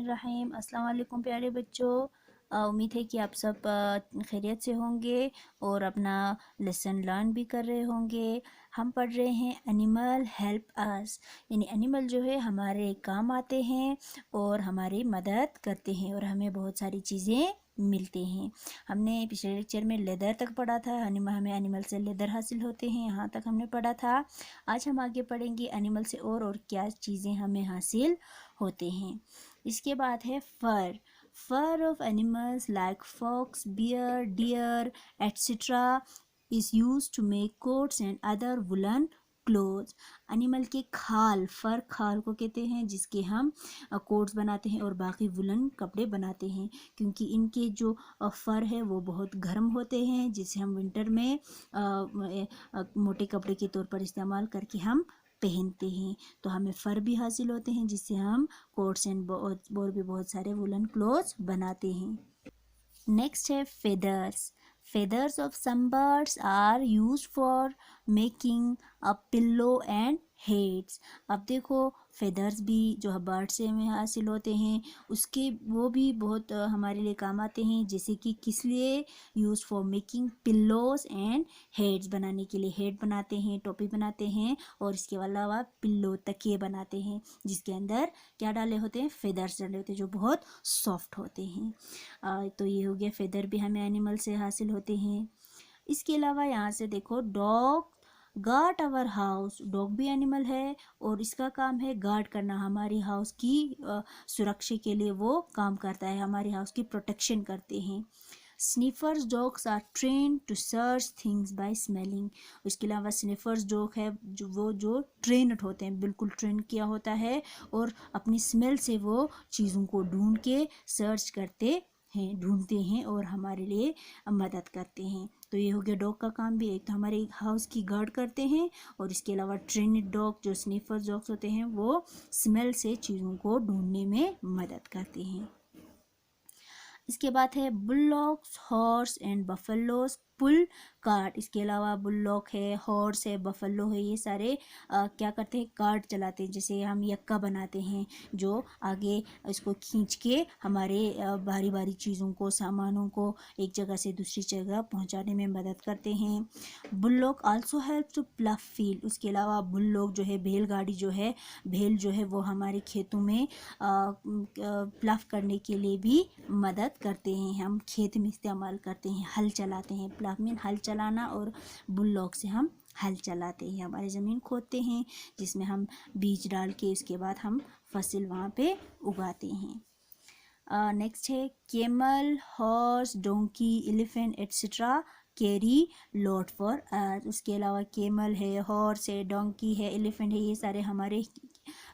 बिस्मिल्लाहिर्रहमानिर्रहीम। अस्सलाम वालेकुम प्यारे बच्चों। उम्मीद है कि आप सब खैरियत से होंगे और अपना लेसन लर्न भी कर रहे होंगे। हम पढ़ रहे हैं एनिमल हेल्प अस, यानी एनिमल जो है हमारे काम आते हैं और हमारी मदद करते हैं और हमें बहुत सारी चीज़ें मिलते हैं। हमने पिछले लेक्चर में लेदर तक पढ़ा था, हमें एनिमल से लेदर हासिल होते हैं, यहाँ तक हमने पढ़ा था। आज हम आगे पढ़ेंगे एनिमल से और क्या चीज़ें हमें हासिल होते हैं। इसके बाद है fur. Fur of animals like fox, bear, deer etcetera is use to make coats and other woollen cloth. Animal के खाल, फर खाल को कहते हैं, जिसके हम कोट्स बनाते हैं और बाकी वुलन कपड़े बनाते हैं, क्योंकि इनके जो फर है वो बहुत गर्म होते हैं, जिसे हम विंटर में मोटे कपड़े के तौर पर इस्तेमाल करके हम पहनते हैं। तो हमें फ़र भी हासिल होते हैं, जिससे हम कोट्स एंड और भी बहुत सारे वुलन क्लोथ्स बनाते हैं। नेक्स्ट है feathers. Feathers of some birds are used for making a pillow and heads. अब देखो फेदर्स भी जो बर्ड से हमें हासिल होते हैं, उसके वो भी बहुत हमारे लिए काम आते हैं, जैसे कि किस लिए use for making pillows and heads, बनाने के लिए हेड बनाते हैं, टोपी बनाते हैं, और इसके अलावा पिल्लो तकिए बनाते हैं, जिसके अंदर क्या डाले होते हैं, फेदर्स डाले होते हैं, जो बहुत सॉफ्ट होते हैं। तो ये हो गया, फेदर भी हमें एनिमल से हासिल होते हैं। इसके अलावा यहाँ से देखो, dog guard our house. Dog भी एनिमल है और इसका काम है गार्ड करना, हमारी हाउस की सुरक्षा के लिए वो काम करता है, हमारी हाउस की प्रोटेक्शन करते हैं। Sniffers dogs are train to search things by smelling. उसके अलावा स्निफर्स डॉग है जो ट्रेनड होते हैं, बिल्कुल ट्रेन किया होता है, और अपनी स्मेल से वो चीज़ों को ढूंढ के सर्च करते हैं, ढूंढते हैं और हमारे लिए मदद करते हैं। तो ये हो गया डॉग का काम भी, एक तो हमारे हाउस की गार्ड करते हैं, और इसके अलावा ट्रेनड डॉग जो स्निफर डॉग्स होते हैं वो स्मेल से चीज़ों को ढूंढने में मदद करते हैं। इसके बाद है bulldogs, horse and buffaloes pull cart. इसके अलावा बुलडॉग है, हॉर्स है, बफेलो है, ये सारे क्या करते हैं, कार्ट चलाते हैं, जैसे हम यक्का बनाते हैं, जो आगे इसको खींच के हमारे भारी भारी चीज़ों को, सामानों को एक जगह से दूसरी जगह पहुंचाने में मदद करते हैं। Bulldog also help to plough field. उसके अलावा बुलडॉग जो है, बैलगाड़ी जो है, बैल जो है वो हमारे खेतों में प्लफ करने के लिए भी मदद करते हैं, हम खेत में इस्तेमाल करते हैं, हल चलाते हैं। प्लफ में हल चलाना, और बुलडॉग से हम हल चलाते हैं, हमारी ज़मीन खोदते हैं, जिसमें हम बीज डाल के उसके बाद हम फसल वहाँ पे उगाते हैं। नेक्स्ट है camel, horse, donkey, elephant etcetera carry load for earth. उसके अलावा केमल है, हॉर्स है, डोंकी है, एलिफेंट है, ये सारे हमारे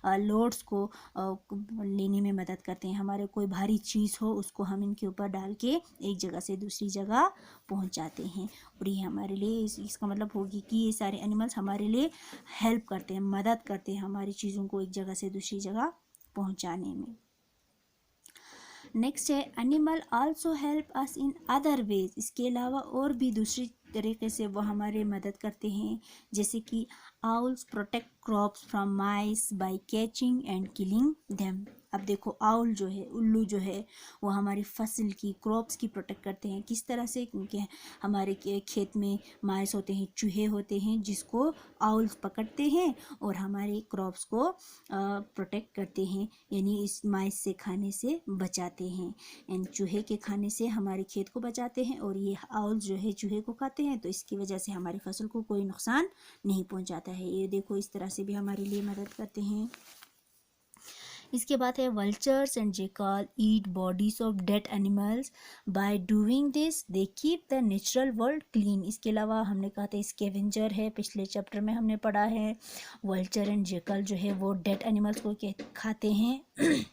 लोड्स को लेने में मदद करते हैं। हमारे कोई भारी चीज़ हो, उसको हम इनके ऊपर डाल के एक जगह से दूसरी जगह पहुंचाते हैं, और ये हमारे लिए इसका मतलब होगी कि ये सारे एनिमल्स हमारे लिए हेल्प करते हैं, मदद करते हैं हमारी चीज़ों को एक जगह से दूसरी जगह पहुंचाने में। नेक्स्ट है animal also help us in other ways. इसके अलावा और भी दूसरी तरीके से वो हमारे मदद करते हैं, जैसे कि owls protect crops from mice by catching and killing them. अब देखो, आउल जो है, उल्लू जो है, वो हमारी फसल की, क्रॉप्स की प्रोटेक्ट करते हैं। किस तरह से, क्योंकि हमारे खेत में माइस होते हैं, चूहे होते हैं, जिसको आउल्स पकड़ते हैं और हमारे क्रॉप्स को प्रोटेक्ट करते हैं, यानी इस माइस से खाने से बचाते हैं, एंड चूहे के खाने से हमारे खेत को बचाते हैं, और ये आउल जो है चूहे को खाते हैं, तो इसकी वजह से हमारी फसल को कोई नुकसान नहीं पहुंचाता है। ये देखो, इस तरह से भी हमारे लिए मदद करते हैं। इसके बाद है vultures and Jekyll eat bodies of dead animals. By doing this they keep the natural world clean. इसके अलावा हमने कहा था स्कैवेंजर है, पिछले चैप्टर में हमने पढ़ा है। वल्चर एंड जेकल जो है वो डेड एनिमल्स को खाते हैं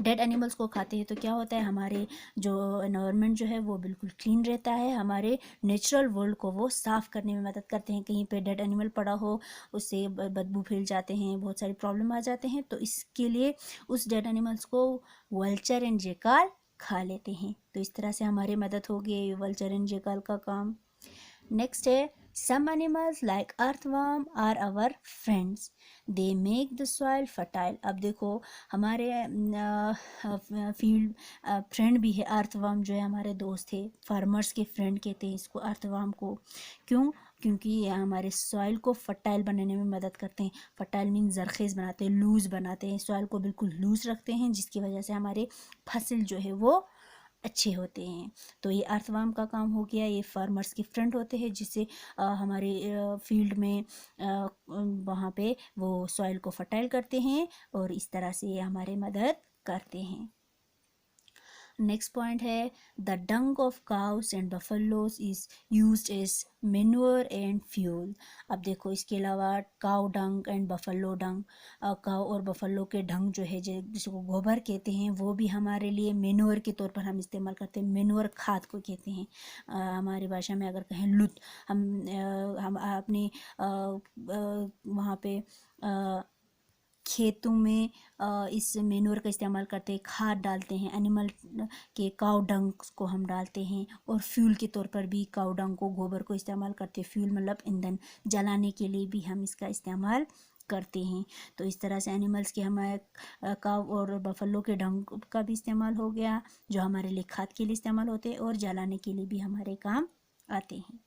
डेड एनिमल्स को खाते हैं, तो क्या होता है, हमारे जो एनवायरनमेंट जो है वो बिल्कुल क्लीन रहता है, हमारे नेचुरल वर्ल्ड को वो साफ़ करने में मदद करते हैं। कहीं पे डेड एनिमल पड़ा हो, उससे बदबू फैल जाते हैं, बहुत सारी प्रॉब्लम आ जाते हैं, तो इसके लिए उस डेड एनिमल्स को वल्चर एंड जेकल खा लेते हैं। तो इस तरह से हमारी मदद होगी वल्चर एंड जेकल का काम। नेक्स्ट है Some animals like earthworm are our friends. They make the soil fertile. अब देखो हमारे फील्ड फ्रेंड भी है अर्थवर्म, जो है हमारे दोस्त है। फार्मर्स के फ्रेंड कहते हैं इसको, अर्थवर्म को। क्यों? क्योंकि ये हमारे सॉइल को फर्टाइल बनाने में मदद करते हैं। फर्टाइल मीन जरखेज़ बनाते हैं, लूज़ बनाते हैं, सॉइल को बिल्कुल लूज़ रखते हैं, जिसकी वजह से हमारे फसल जो है वो अच्छे होते हैं। तो ये अर्थवर्म का काम हो गया। ये फार्मर्स के फ्रेंड होते हैं, जिससे हमारे फील्ड में वहाँ पे वो सॉइल को फर्टाइल करते हैं और इस तरह से ये हमारे मदद करते हैं। नेक्स्ट पॉइंट है the dung of cows and buffaloes is used as manure and fuel. अब देखो इसके अलावा cow dung and buffalo dung, cow और बफलो के डंग जो है, जिसको गोबर कहते हैं, वो भी हमारे लिए मेन्योर के तौर पर हम इस्तेमाल करते हैं। मेन्योर खाद को कहते हैं हमारी भाषा में अगर कहें लुत। हम अपने वहाँ पे खेतों में इस मेन्योर का इस्तेमाल करते हैं, खाद डालते हैं, एनिमल के काउ डंग को हम डालते हैं। और फ्यूल के तौर पर भी काउ डंग को, गोबर को इस्तेमाल करते हैं। फ्यूल मतलब ईंधन, जलाने के लिए भी हम इसका इस्तेमाल करते हैं। तो इस तरह से एनिमल्स के हमारे काउ और बफलो के डंग का भी इस्तेमाल हो गया, जो हमारे लिए खाद के लिए इस्तेमाल होते हैं और जलाने के लिए भी हमारे काम आते हैं।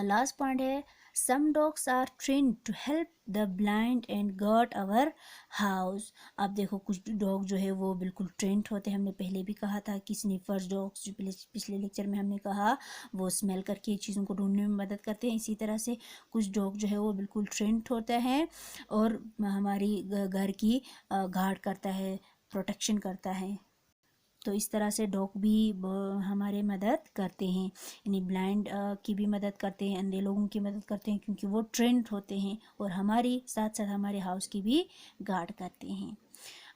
लास्ट पॉइंट है some dogs are trained to help the blind and guard our house. अब देखो कुछ डॉग जो है वो बिल्कुल ट्रेंड होते हैं। हमने पहले भी कहा था कि स्निफर्स डॉग्स, जो पिछले लेक्चर में हमने कहा, वो स्मेल करके चीज़ों को ढूंढने में मदद करते हैं। इसी तरह से कुछ डॉग जो है वो बिल्कुल ट्रेंड होते हैं और हमारी घर की गार्ड करता है, प्रोटेक्शन करता है। तो इस तरह से डॉग भी हमारे मदद करते हैं, यानी ब्लाइंड की भी मदद करते हैं, अंधे लोगों की मदद करते हैं, क्योंकि वो ट्रेंड होते हैं और हमारी साथ साथ हमारे हाउस की भी गार्ड करते हैं।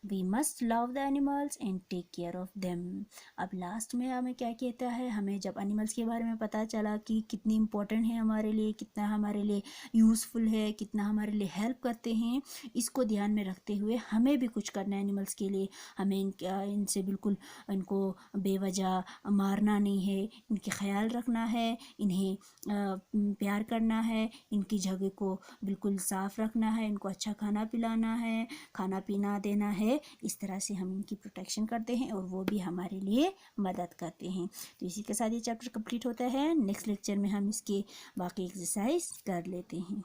We must love the animals and take care of them. अब लास्ट में हमें क्या कहता है, हमें जब एनिमल्स के बारे में पता चला कि कितनी इम्पोर्टेंट है हमारे लिए, कितना हमारे लिए यूज़फुल है, कितना हमारे लिए हेल्प करते हैं, इसको ध्यान में रखते हुए हमें भी कुछ करना है एनिमल्स के लिए। हमें इनसे बिल्कुल, इनको बेवजह मारना नहीं है, इनके ख्याल रखना है, इन्हें प्यार करना है, इनकी जगह को बिल्कुल साफ़ रखना है, इनको अच्छा खाना पिलाना है, खाना पीना देना है। इस तरह से हम इनकी प्रोटेक्शन करते हैं और वो भी हमारे लिए मदद करते हैं। तो इसी के साथ ये चैप्टर कंप्लीट होता है। नेक्स्ट लेक्चर में हम इसके बाकी एक्सरसाइज कर लेते हैं।